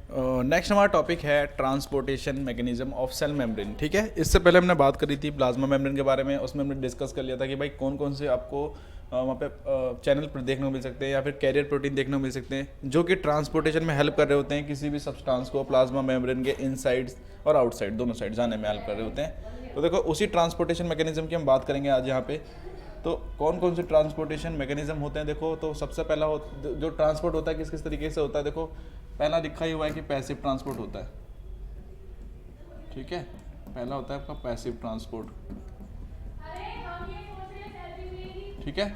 Next हमारा topic है transportation mechanism of cell membrane. ठीक है, इससे पहले हमने बात करी थी प्लाज्मा मेम्ब्रेन के बारे में। उसमें हमने डिस्कस कर लिया था कि भाई कौन कौन से आपको वहाँ पे चैनल पर देखने को मिल सकते हैं या फिर कैरियर प्रोटीन देखने को मिल सकते हैं जो कि ट्रांसपोर्टेशन में हेल्प कर रहे होते हैं किसी भी सब्सटेंस को प्लाज्मा मेम्ब्रेन के इनसाइड और आउटसाइड दोनों साइड जाने में हेल्प कर रहे होते हैं। तो देखो उसी ट्रांसपोर्टेशन मैकेनिज्म की हम बात करेंगे आज यहाँ पे। तो कौन कौन से ट्रांसपोर्टेशन मैकेनिज्म होते हैं देखो। तो सबसे पहला जो ट्रांसपोर्ट होता है किस किस तरीके से होता है देखो। पहला लिखा ही हुआ है कि पैसिव ट्रांसपोर्ट होता है। ठीक है, पहला होता है आपका पैसिव ट्रांसपोर्ट। ठीक है,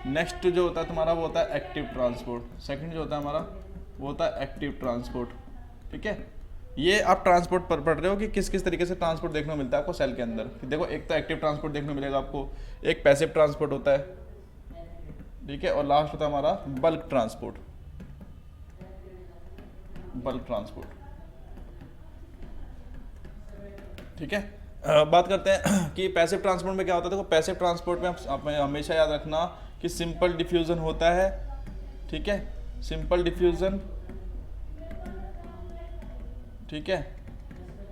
नेक्स्ट जो होता है तुम्हारा वो होता है एक्टिव ट्रांसपोर्ट। सेकंड जो होता है हमारा वो होता है एक्टिव ट्रांसपोर्ट। ठीक है, ये आप ट्रांसपोर्ट पर पढ़ रहे हो कि किस किस तरीके से ट्रांसपोर्ट देखने को मिलता है आपको सेल के अंदर। देखो एक तो एक्टिव ट्रांसपोर्ट देखने को मिलेगा आपको, एक पैसिव ट्रांसपोर्ट होता है। ठीक है, और लास्ट होता है हमारा बल्क ट्रांसपोर्ट। Bulk transport. ठीक है, बात करते हैं कि पैसिव ट्रांसपोर्ट में क्या होता है। देखो पैसिव ट्रांसपोर्ट में आप हमेशा याद रखना कि सिंपल डिफ्यूजन होता है। ठीक है, सिंपल डिफ्यूजन। ठीक है,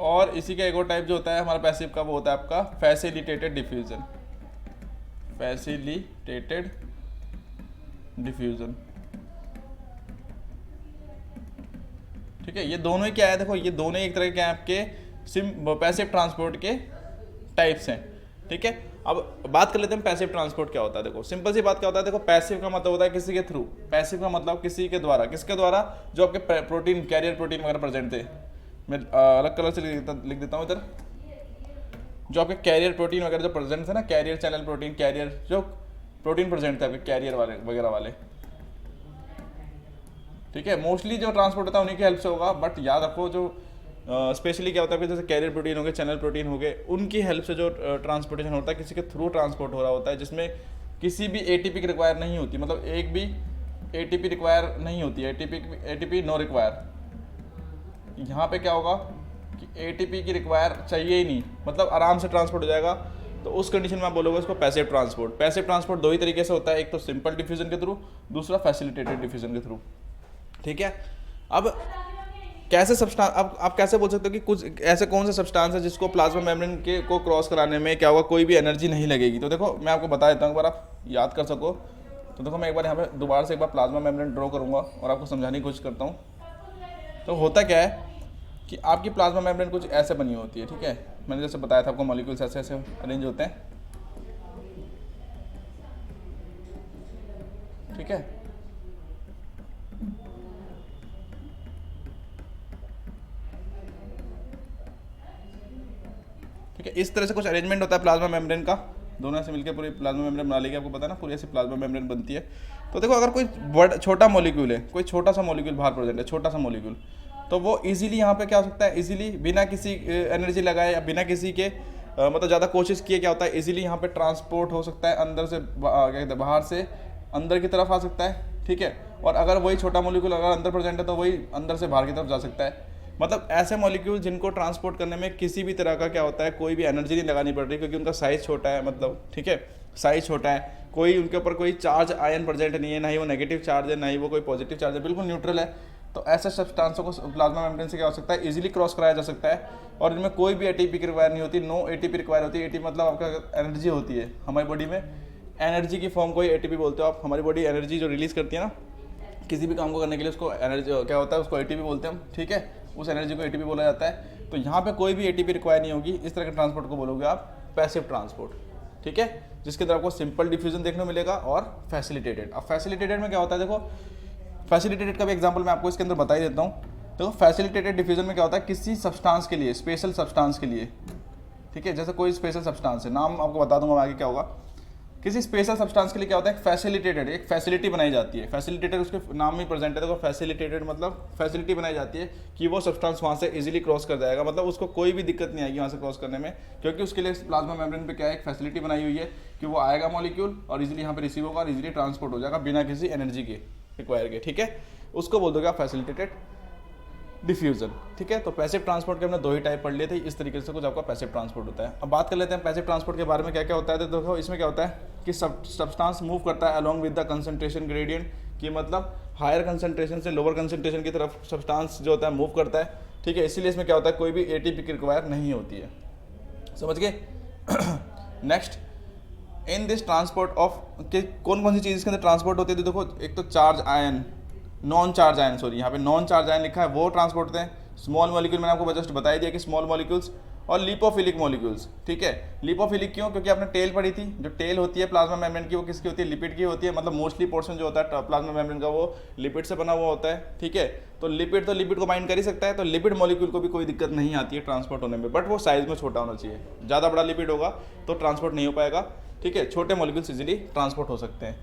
और इसी का एक और टाइप जो होता है हमारा पैसिव का वो होता है आपका फैसिलिटेटेड डिफ्यूजन। Facilitated diffusion. ठीक है, ये दोनों ही क्या है देखो, ये दोनों एक तरह के आपके पैसिव ट्रांसपोर्ट के टाइप्स हैं। ठीक है, अब बात कर लेते हैं पैसिव ट्रांसपोर्ट क्या होता है। देखो सिंपल सी बात क्या होता है। देखो पैसिव का मतलब होता है किसी के थ्रू। पैसिव का मतलब किसी के द्वारा। किसके द्वारा? जो आपके प्रोटीन कैरियर प्रोटीन वगैरह प्रेजेंट थे। मैं अलग कलर से लिख देता हूँ इधर। जो आपके कैरियर प्रोटीन वगैरह जो प्रेजेंट थे ना, कैरियर चैनल प्रोटीन, कैरियर जो प्रोटीन प्रेजेंट थे आपके कैरियर वाले वगैरह वाले। ठीक है, मोस्टली जो ट्रांसपोर्ट होता है उन्हीं की हेल्प से होगा। बट याद रखो जो स्पेशली क्या होता है कि जैसे कैरियर प्रोटीन हो गए, चैनल प्रोटीन हो गए, उनकी हेल्प से जो ट्रांसपोर्टेशन होता है किसी के थ्रू ट्रांसपोर्ट हो रहा होता है, जिसमें किसी भी एटीपी की रिक्वायर नहीं होती। मतलब एक भी एटीपी रिक्वायर नहीं होती है। ATP no require. यहाँ पे क्या होगा कि एटीपी की रिक्वायर चाहिए ही नहीं, मतलब आराम से ट्रांसपोर्ट हो जाएगा। तो उस कंडीशन में आप बोलोगे उसको पैसिव ट्रांसपोर्ट। पैसिव ट्रांसपोर्ट दो ही तरीके से होता है, एक तो सिंपल डिफ्यूजन के थ्रू, दूसरा फैसिलिटेटेड डिफ्यूजन के थ्रू। ठीक है, अब कैसे सब्सटेंस, अब आप कैसे बोल सकते हो कि कुछ ऐसे कौन सा सब्सटेंस है जिसको प्लाज्मा मेम्ब्रेन के को क्रॉस कराने में क्या होगा, कोई भी एनर्जी नहीं लगेगी। तो देखो मैं आपको बता देता हूँ, एक बार आप याद कर सको। तो देखो मैं एक बार यहाँ पे दोबारा से एक बार प्लाज्मा मेम्ब्रेन ड्रॉ करूँगा और आपको समझाने की कोशिश करता हूँ। तो होता क्या है कि आपकी प्लाज्मा मेम्ब्रेन कुछ ऐसे बनी होती है। ठीक है, मैंने जैसे बताया था आपको मॉलिक्यूल्स ऐसे ऐसे अरेंज होते हैं। ठीक है, ठीक है, इस तरह से कुछ अरेंजमेंट होता है प्लाज्मा मेम्ब्रेन का। दोनों ऐसे मिलकर पूरी प्लाज्मा मेम्ब्रेन बना लेगी। आपको पता है ना, पूरी ऐसी प्लाज्मा मेम्ब्रेन बनती है। तो देखो अगर कोई छोटा मॉलिक्यूल है, कोई छोटा सा मॉलिक्यूल बाहर प्रेजेंट है, छोटा सा मॉलिक्यूल, तो वो इजीली यहाँ पे क्या हो सकता है, इजीली बिना किसी एनर्जी लगाए या बिना किसी के मतलब ज़्यादा कोशिश किए क्या होता है, इजीली यहाँ पे ट्रांसपोर्ट हो सकता है। अंदर से क्या कहते हैं, बाहर से अंदर की तरफ आ सकता है। ठीक है, और अगर वही छोटा मॉलिक्यूल अगर अंदर प्रेजेंट है तो वही अंदर से बाहर की तरफ जा सकता है। मतलब ऐसे मॉलिक्यूल जिनको ट्रांसपोर्ट करने में किसी भी तरह का क्या होता है, कोई भी एनर्जी नहीं लगानी पड़ रही, क्योंकि उनका साइज़ छोटा है। मतलब ठीक है, साइज़ छोटा है, कोई उनके ऊपर कोई चार्ज आयन प्रेजेंट नहीं है, ना ही वो नेगेटिव चार्ज है, ना ही वो कोई पॉजिटिव चार्ज है, बिल्कुल न्यूट्रल है। तो ऐसे सब्सटेंसों को प्लाज्मा मेम्ब्रेन से क्या हो सकता है, इजीली क्रॉस कराया जा सकता है। और इनमें कोई भी एटीपी की रिक्वायर नहीं होती, नो एटीपी रिक्वायर होती है। एटीपी मतलब आपका एनर्जी होती है हमारी बॉडी में, एनर्जी की फॉर्म को ही एटीपी बोलते हो आप। हमारी बॉडी एनर्जी जो रिलीज़ करती है ना किसी भी काम को करने के लिए, उसको एनर्जी क्या होता है, उसको एटीपी बोलते हैं हम। ठीक है, उस एनर्जी को एटीपी बोला जाता है। तो यहाँ पे कोई भी एटीपी रिक्वायर नहीं होगी। इस तरह के ट्रांसपोर्ट को बोलोगे आप पैसिव ट्रांसपोर्ट। ठीक है, जिसके अंदर आपको सिंपल डिफ्यूजन देखने को मिलेगा और फैसिलिटेटेड। अब फैसिलिटेटेड में क्या होता है, देखो फैसिलिटेटेड का भी एग्जांपल मैं आपको इसके अंदर बता ही देता हूँ। देखो फैसिलिटेटेड डिफ्यूजन में क्या होता है, किसी सब्सटेंस के लिए, स्पेशल सब्सटेंस के लिए। ठीक है, जैसे कोई स्पेशल सब्सटेंस है, नाम आपको बता दूंगा आगे क्या होगा। किसी स्पेशल सब्सटेंस के लिए क्या होता है, फैसिलिटेटेड, एक फैसिलिटी बनाई जाती है। फैसिलिटेटेड उसके नाम में प्रेजेंट है। देखो फैसिलिटेटेड मतलब फैसिलिटी बनाई जाती है कि वो सब्सटेंस वहाँ से इजीली क्रॉस कर जाएगा। मतलब उसको कोई भी दिक्कत नहीं आएगी वहाँ से क्रॉस करने में, क्योंकि उसके लिए प्लाज्मा मेम्ब्रेन पे क्या है, एक फैसिलिटी बनाई हुई है कि वो आएगा मॉलिक्यूल और इजीली यहाँ पे रिसीव होगा और इजीली ट्रांसपोर्ट हो जाएगा बिना किसी एनर्जी के रिक्वायर के। ठीक है, उसको बोल दोगे आप फैसिलिटेटेड डिफ्यूजन। ठीक है, तो पैसिव ट्रांसपोर्ट के हमने दो ही टाइप पढ़ लिए थे। इस तरीके से कुछ आपका पैसिव ट्रांसपोर्ट होता है। अब बात कर लेते हैं पैसिव ट्रांसपोर्ट के बारे में क्या क्या होता है। तो देखो इसमें क्या होता है कि सब्सटेंस मूव करता है along with the concentration gradient, कि मतलब हायर कंसंट्रेशन से लोअर कंसंट्रेशन की तरफ सब्सटेंस जो होता है मूव करता है, ठीक है। इसीलिए इसमें क्या होता है, कोई भी एटीपी की रिक्वायर नहीं होती है, समझ गए। Next, in this transport of कि कौन कौन सी चीज़ इसके अंदर ट्रांसपोर्ट होती है, तो देखो एक तो charge ion, non charge ion, sorry यहाँ पे नॉन चार्ज आयन लिखा है, वो ट्रांसपोर्ट होते हैं। स्मॉल मॉलिक्यूल मैंने आपको जस्ट बता ही दिया कि स्मॉल मॉलिक्यूल्स, और लिपोफिलिक मॉलिक्यूल्स, ठीक है। लिपोफिलिक क्यों, क्योंकि आपने टेल पढ़ी थी, जो टेल होती है प्लाज्मा मेम्ब्रेन की वो किसकी होती है, लिपिड की होती है, मतलब मोस्टली पोर्शन जो होता है प्लाज्मा मेम्ब्रेन का वो लिपिड से बना हुआ होता है, ठीक है। तो लिपिड को बाइंड कर ही सकता है, तो लिपिड मॉलिक्यूल को भी कोई दिक्कत नहीं आती है ट्रांसपोर्ट होने में, बट वो साइज में छोटा होना चाहिए। ज़्यादा बड़ा लिपिड होगा तो ट्रांसपोर्ट नहीं हो पाएगा, ठीक है। छोटे मॉलिक्यूल्स इजीली ट्रांसपोर्ट हो सकते हैं।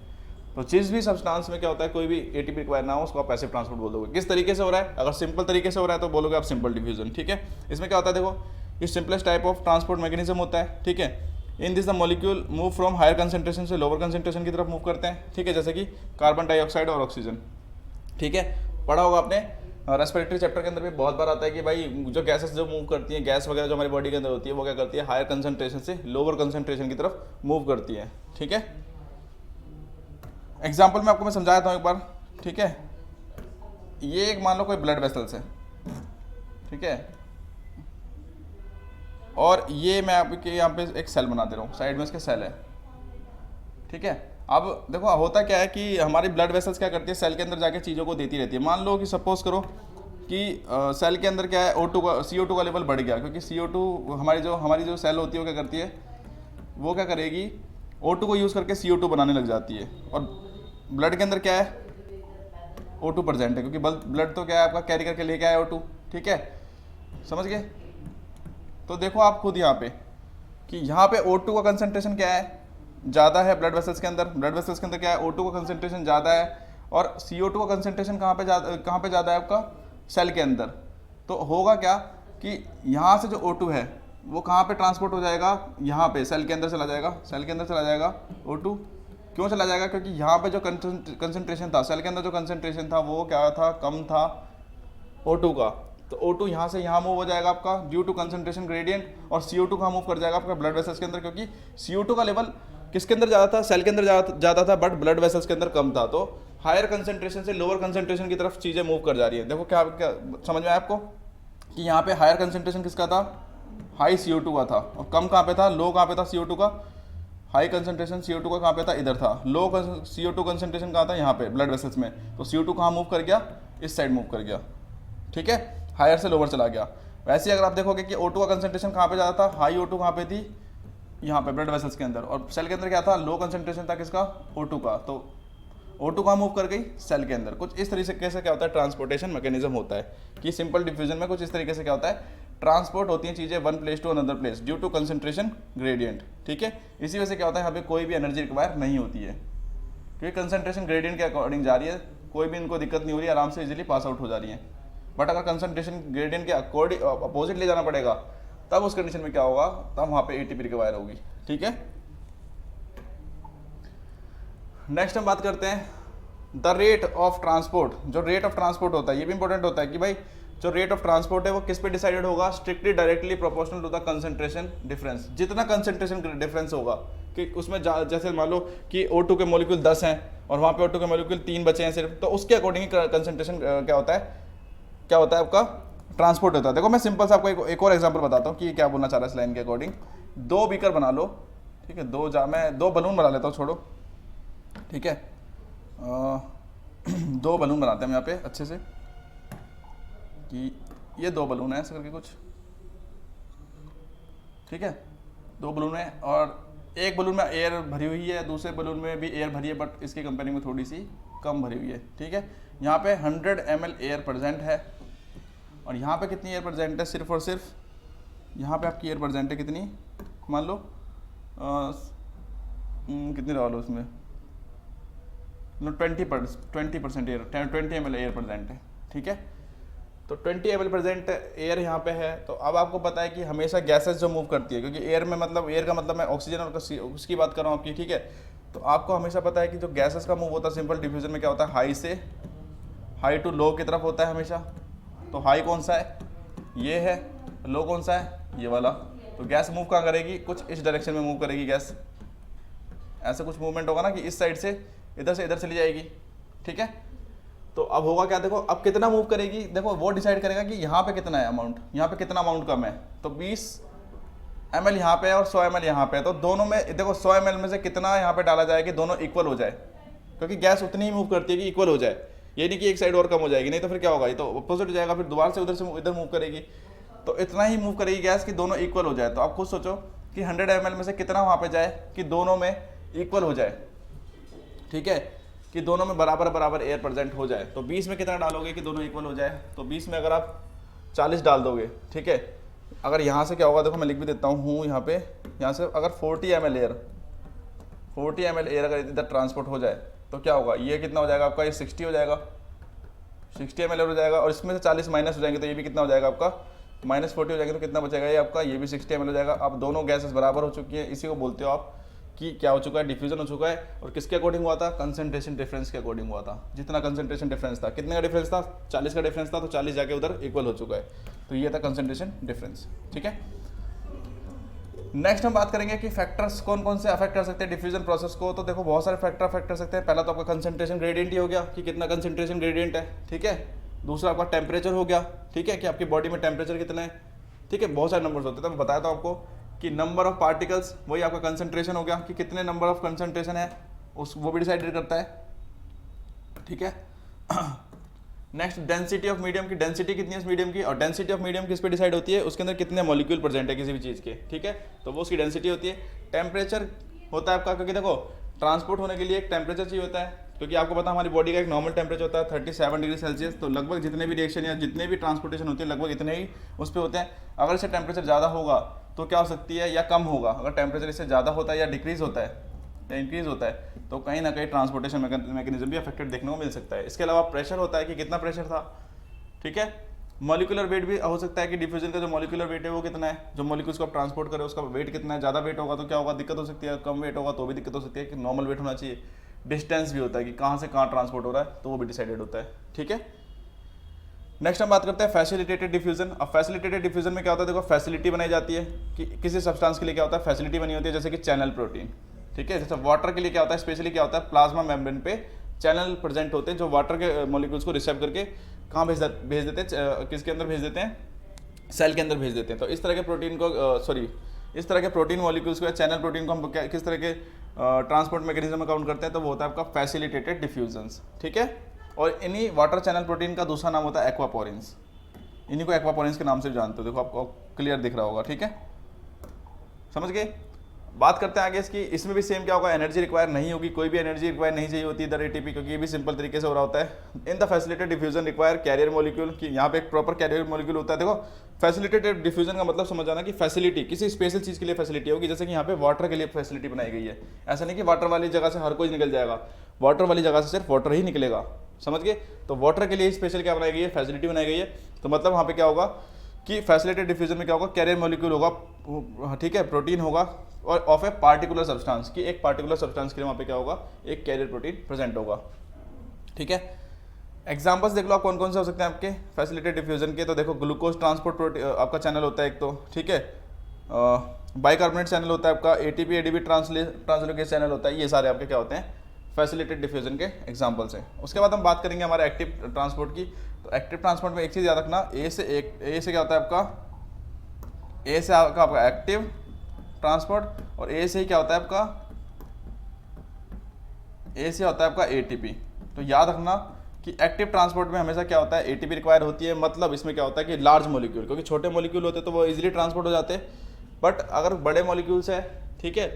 तो जिस भी सब्सटेंस में क्या होता है, कोई भी एटीपी रिक्वायर ना हो उसको आप पैसिव ट्रांसपोर्ट बोल दोगे। किस तरीके से हो रहा है, अगर सिंपल तरीके से हो रहा है तो बोलोगे आप सिंपल डिफ्यूजन, ठीक है। इसमें क्या होता है, देखो ये simplest type of transport mechanism होता है, ठीक है। In this the molecule move from higher concentration से लोअर कंसंट्रेशन की तरफ मूव करते हैं, ठीक है, जैसे कि कार्बन डाइऑक्साइड और ऑक्सीजन, ठीक है। पढ़ा होगा आपने रेस्पिरेटरी चैप्टर के अंदर भी बहुत बार आता है कि भाई जो गैसेस जो मूव करती हैं, गैस वगैरह जो हमारी बॉडी के अंदर होती है वो क्या करती है, हायर कंसंट्रेशन से लोअर कंसंट्रेशन की तरफ मूव करती है, ठीक है। एग्जाम्पल में आपको मैं समझाता हूँ एक बार, ठीक है। ये एक मान लो कोई ब्लड वेसल्स है, ठीक है, और ये मैं आपके यहाँ पे एक सेल बना दे रहा हूँ, साइड में इसके सेल है, ठीक है। अब देखो होता क्या है कि हमारी ब्लड वेसल्स क्या करती है, सेल के अंदर जाके चीज़ों को देती रहती है। मान लो कि सपोज करो कि सेल के अंदर क्या है, O2 का CO2 का लेवल बढ़ गया, क्योंकि CO2 हमारी जो सेल होती है वो क्या करती है, वो क्या करेगी, O2 को यूज़ करके CO2 बनाने लग जाती है। और ब्लड के अंदर क्या है, O2 प्रेजेंट है, क्योंकि ब्लड तो क्या है आपका कैरी करके लेके आया O2, ठीक है, समझ गए। तो देखो आप खुद यहाँ पे कि यहाँ पे O2 का कंसंट्रेशन क्या है, ज़्यादा है ब्लड वेसल्स के अंदर। ब्लड वेसल्स के अंदर क्या है, O2 का कंसंट्रेशन ज़्यादा है, और CO2 का कंसंट्रेशन कहाँ पे ज़्यादा है आपका, सेल के अंदर। तो होगा क्या कि यहाँ से जो O2 है वो कहाँ पे ट्रांसपोर्ट हो जाएगा, यहाँ पे सेल के अंदर चला जाएगा, सेल के अंदर चला जाएगा O2। क्यों चला जाएगा, क्योंकि यहाँ पे जो कंसंट्रेशन था, सेल के अंदर जो कंसंट्रेशन था वो क्या था, कम था O2 का। तो O2 यहाँ से यहाँ मूव हो जाएगा आपका ड्यू टू कंसंट्रेशन ग्रेडियंट, और CO2 कहाँ मूव कर जाएगा आपका ब्लड वेसल्स के अंदर, क्योंकि CO2 का लेवल किसके अंदर ज़्यादा था, सेल के अंदर ज़्यादा था, बट ब्लड वेसल्स के अंदर कम था। तो हायर कंसंट्रेशन से लोअर कंसंट्रेशन की तरफ चीज़ें मूव कर जा रही है। देखो क्या समझ में आया आपको कि यहाँ पे हायर कंसंट्रेशन किसका था, हाई CO2 का था, और कम कहाँ पे था, लो कहाँ पे था CO2 का। हाई कंसंट्रेशन CO2 का कहाँ पे था, इधर था। लो CO2 कंसंट्रेशन कहाँ था, यहाँ पे ब्लड वेसल्स में। तो CO2 कहाँ मूव कर गया, इस साइड मूव कर गया, ठीक है, हायर से लोअर चला गया। वैसे ही अगर आप देखोगे कि O2 का कंसंट्रेशन कहाँ पे ज़्यादा था, हाई O2 कहाँ पे थी, यहाँ पे ब्लड वेसल्स के अंदर, और सेल के अंदर क्या था, लो कंसंट्रेशन था किसका, O2 का। तो O2 कहाँ मूव कर गई, सेल के अंदर। कुछ इस तरीके से क्या होता है, ट्रांसपोर्टेशन मैकेनिज्म होता है कि सिंपल डिफ्यूजन में कुछ इस तरीके से क्या होता है, ट्रांसपोर्ट होती हैं चीज़ें one place to another place due to concentration gradient, ठीक है। इसी वजह से क्या होता है, यहाँ पे कोई भी एनर्जी रिक्वायर नहीं होती है, क्योंकि कंसंट्रेशन ग्रेडियंट के अकॉर्डिंग जा रही है, कोई भी इनको दिक्कत नहीं हो रही है, आराम से इजीली पास आउट हो जा रही है। बट अगर कंसंट्रेशन ग्रेडियंट के अकॉर्डिंग अपोजिट ले जाना पड़ेगा, तब उस कंडीशन में क्या होगा, तब वहाँ पे एटीपी रिक्वायर होगी, ठीक है। नेक्स्ट हम बात करते हैं द रेट ऑफ ट्रांसपोर्ट। जो रेट ऑफ ट्रांसपोर्ट होता है ये भी इंपॉर्टेंट होता है कि भाई जो रेट ऑफ ट्रांसपोर्ट है वो किस पे डिसाइडेड होगा, strictly directly proportional to the concentration difference. जितना कंसंट्रेशन डिफरेंस होगा कि उसमें जैसे मान लो कि O2 के मॉलिक्यूल 10 हैं और वहाँ पे O2 के मॉलिक्यूल 3 बचे हैं सिर्फ, तो उसके अकॉर्डिंग कंसंट्रेशन क्या होता है आपका ट्रांसपोर्ट होता है। देखो मैं सिंपल से आपको एक और एग्जांपल बताता हूँ कि क्या बोलना चाह रहा है इस लाइन के अकॉर्डिंग। 2 बीकर बना लो, ठीक है, मैं 2 बलून बना लेता हूँ, छोड़ो, ठीक है। 2 बलून बनाते हैं हम यहाँ पे अच्छे से, कि ये 2 बलून है ऐसे करके कुछ, ठीक है। 2 बलून है और एक बलून में एयर भरी हुई है, दूसरे बलून में भी एयर भरी है, बट इसकी कंपेयरिंग में थोड़ी सी कम भरी हुई है, ठीक है। यहाँ पे 100 ml एयर प्रेजेंट है, और यहाँ पे कितनी एयर प्रेजेंट है, सिर्फ और सिर्फ यहाँ पे आपकी एयर प्रेजेंट है कितनी, मान लो कितनी डालो लो उसमें, 20% एयर, 20 ml एयर प्रेजेंट है, ठीक है। तो 20 ml प्रेजेंट एयर यहाँ पे है। तो अब आपको पता है कि हमेशा गैसेस जो मूव करती है, क्योंकि एयर में मतलब एयर का मतलब मैं ऑक्सीजन और उसकी बात कर रहा हूँ आपकी, ठीक है। तो आपको हमेशा पता है कि जो गैसेस का मूव होता है सिंपल डिफ्यूजन में क्या होता है, हाई टू लो की तरफ होता है हमेशा। तो हाई कौन सा है, ये है, लो कौन सा है, ये वाला। तो गैस मूव कहाँ करेगी, कुछ इस डायरेक्शन में मूव करेगी गैस, ऐसा कुछ मूवमेंट होगा ना कि इस साइड से इधर चली जाएगी, ठीक है। तो अब होगा क्या, देखो अब कितना मूव करेगी, देखो वो डिसाइड करेगा कि यहाँ पे कितना है अमाउंट, यहाँ पे कितना अमाउंट कम है। तो 20 ml यहाँ पे है और 100 ml यहाँ पे है, तो दोनों में देखो 100 ml में से कितना यहाँ पे डाला जाए कि दोनों इक्वल हो जाए, क्योंकि गैस उतनी ही मूव करती है कि इक्वल हो जाए, ये नहीं कि एक साइड और कम हो जाएगी, नहीं तो फिर क्या होगा, ये तो अपोजिट हो जाएगा, फिर दोबारा से इधर मूव करेगी। तो इतना ही मूव करेगी गैस कि दोनों इक्वल हो जाए। तो आप खुद सोचो कि 100 ml में से कितना वहाँ पे जाए कि दोनों में इक्वल हो जाए, ठीक है, कि दोनों में बराबर बराबर एयर प्रेजेंट हो जाए। तो 20 में कितना डालोगे कि दोनों इक्वल हो जाए, तो 20 में अगर आप 40 डाल दोगे, ठीक है, अगर यहाँ से क्या होगा, देखो मैं लिख भी देता हूँ यहाँ पे, यहाँ से अगर 40 ml एयर अगर इधर ट्रांसपोर्ट हो जाए तो क्या होगा, ये कितना हो जाएगा आपका, ये 60 हो जाएगा, 60 ml हो जाएगा, और इसमें से 40 माइनस हो जाएंगे तो ये भी कितना हो जाएगा आपका, -40 हो जाएगा, तो कितना बचेगा ये आपका, ये भी 60 ml हो जाएगा। अब दोनों गैसेस बराबर हो चुकी हैं, इसी को बोलते हो आप कि क्या हो चुका है, डिफ्यूजन हो चुका है। और किसके अकॉर्डिंग हुआ था, कंसंट्रेशन डिफरेंस के अकॉर्डिंग हुआ था। जितना कंसंट्रेशन डिफरेंस था, कितने का डिफरेंस था, 40 का डिफरेंस था, तो 40 जाके उधर इक्वल हो चुका है, तो ये था कंसंट्रेशन डिफरेंस, ठीक है। नेक्स्ट हम बात करेंगे कि फैक्टर्स कौन कौन से अफेक्ट कर सकते हैं डिफ्यूजन प्रोसेस को। तो देखो बहुत सारे फैक्टर अफेक्ट कर सकते हैं। पहला तो आपका कंसंट्रेशन ग्रेडियंट ही हो गया कि कितना कंसंट्रेशन ग्रेडियंट है, ठीक है। दूसरा आपका टेम्परेचर हो गया, ठीक है, कि आपकी बॉडी में टेम्परेचर कितना है, ठीक है, बहुत सारे नंबर्स होते हैं। तो मैं बताया था आपको कि नंबर ऑफ पार्टिकल्स, वही आपका कंसंट्रेशन हो गया कि कितने नंबर ऑफ कंसंट्रेशन है, उस वो भी डिसाइड करता है, ठीक है। नेक्स्ट डेंसिटी ऑफ मीडियम की, डेंसिटी कितनी है इस मीडियम की, और डेंसिटी ऑफ मीडियम किस पे डिसाइड होती है, उसके अंदर कितने मॉलिक्यूल प्रेजेंट है किसी भी चीज़ के, ठीक है, तो वो उसकी डेंसिटी होती है। टेम्परेचर होता है आपका, क्योंकि देखो ट्रांसपोर्ट होने के लिए एक टेम्परेचर चाहिए होता है, क्योंकि आपको पता है हमारी बॉडी का एक नॉर्मल टेम्परेचर होता है 37 डिग्री सेल्सियस। तो लगभग जितने भी रिएक्शन या जितने भी ट्रांसपोर्टेशन होती है लगभग इतने ही उस पर होते हैं। अगर इससे टेम्परेचर ज़्यादा होगा तो क्या हो सकती है, या कम होगा, अगर टेम्परेचर इससे ज़्यादा होता है या डिक्रीज होता है या इंक्रीज होता है तो कहीं ना कहीं ट्रांसपोर्टेशन मैकेनिज्म भी अफेक्टेड देखने को मिल सकता है। इसके अलावा प्रेशर होता है कि कितना प्रेशर था, ठीक है। मॉलिक्यूलर वेट भी हो सकता है कि डिफ्यूजन का जो मॉलिक्यूलर वेट है वो कितना है, जो मॉलिक्यूल्स को आप ट्रांसपोर्ट करें उसका वेट कितना है। ज़्यादा वेट होगा तो क्या होगा, दिक्कत हो सकती है, कम वेट होगा तो भी दिक्कत हो सकती है, कि नॉर्मल वेट होना चाहिए। डिस्टेंस भी होता है कि कहाँ से कहाँ ट्रांसपोर्ट हो रहा है, तो वो भी डिसाइडेड होता है, ठीक है। नेक्स्ट हम बात करते हैं फैसिलिटेटेड डिफ्यूजन। अब फैसिलिटेटेड डिफ्यूजन में क्या होता है, देखो फैसिलिटी बनाई जाती है कि किसी सब्सटेंस के लिए क्या होता है, फैसिलिटी बनी होती है, जैसे कि चैनल प्रोटीन, ठीक है। जैसे वाटर के लिए क्या होता है, स्पेशली क्या होता है, प्लाज्मा मेम्ब्रेन पे चैनल प्रेजेंट होते हैं जो वाटर के मॉलिक्यूल्स को रिसीव करके कहाँ भेज देते हैं, किसके अंदर भेज देते हैं, सेल के अंदर भेज देते हैं। तो इस तरह के प्रोटीन को इस तरह के प्रोटीन मॉलिक्यूल्स को या चैनल प्रोटीन को हम किस तरह के ट्रांसपोर्ट मैकेनिज्म में काउंट करते हैं, तो वो होता है आपका फैसिलिटेटेड डिफ्यूजन्स, ठीक है। और इन्हीं वाटर चैनल प्रोटीन का दूसरा नाम होता है एक्वापोरिन्स। इन्हीं को एक्वापोरिन्स के नाम से जानते हो, देखो आपको क्लियर दिख रहा होगा, ठीक है, समझ गए। बात करते हैं आगे इसकी, इसमें भी सेम क्या होगा, एनर्जी रिक्वायर नहीं होगी, कोई भी एनर्जी रिक्वायर नहीं चाहिए होती इधर एटीपी, क्योंकि ये भी सिंपल तरीके से हो रहा होता है। In the facilitated diffusion require carrier molecule, कि यहाँ पे एक प्रॉपर कैरियर मॉलिक्यूल होता है। देखो फैसिलिटेटेड डिफ्यूजन का मतलब समझ आना कि फैसिलिटी किसी स्पेशल चीज़ के लिए फैसिलिटी होगी, जैसे कि यहाँ पे वाटर के लिए फैसिलिटी बनाई गई है। ऐसा नहीं कि वाटर वाली जगह से हर कोई निकल जाएगा, वाटर वाली जगह से सिर्फ वाटर ही निकलेगा, समझ गए। तो वाटर के लिए स्पेशल क्या बनाई गई है, फैसिलिटी बनाई गई है। तो मतलब वहाँ पे क्या होगा कि फैसिलिटेटेड डिफ्यूजन में क्या होगा, कैरियर मॉलिक्यूल होगा, ठीक है, प्रोटीन होगा, और ऑफ ए पार्टिकुलर सब्सटेंस, की एक पार्टिकुलर सब्सटेंस के लिए वहाँ पे क्या होगा, एक कैरियर प्रोटीन प्रेजेंट होगा, ठीक है। एग्जांपल्स देख लो आप कौन कौन से हो सकते हैं आपके फैसिलिटेटेड डिफ्यूजन के। तो देखो ग्लूकोज ट्रांसपोर्ट प्रोटीन आपका चैनल होता है एक, तो ठीक है, बाइकार्बोनेट चैनल होता है आपका, एटीपी एडीपी ट्रांसलोकेज चैनल होता है। ये सारे आपके क्या होते हैं, फैसिलिटेटेड डिफ्यूजन के एग्जांपल्स हैं। उसके बाद हम बात करेंगे हमारे एक्टिव ट्रांसपोर्ट की। तो एक्टिव ट्रांसपोर्ट में एक चीज़ याद रखना, ए से क्या होता है आपका, ए से आपका एक्टिव ट्रांसपोर्ट, और ए से ही क्या होता है आपका, ए से होता है आपका एटीपी। तो याद रखना कि एक्टिव ट्रांसपोर्ट में हमेशा क्या होता है, एटीपी रिक्वायर होती है। मतलब इसमें क्या होता है कि लार्ज मॉलिक्यूल, क्योंकि छोटे मॉलिक्यूल होते तो वो इजीली ट्रांसपोर्ट हो जाते हैं, बट अगर बड़े मॉलिक्यूल्स है, ठीक है,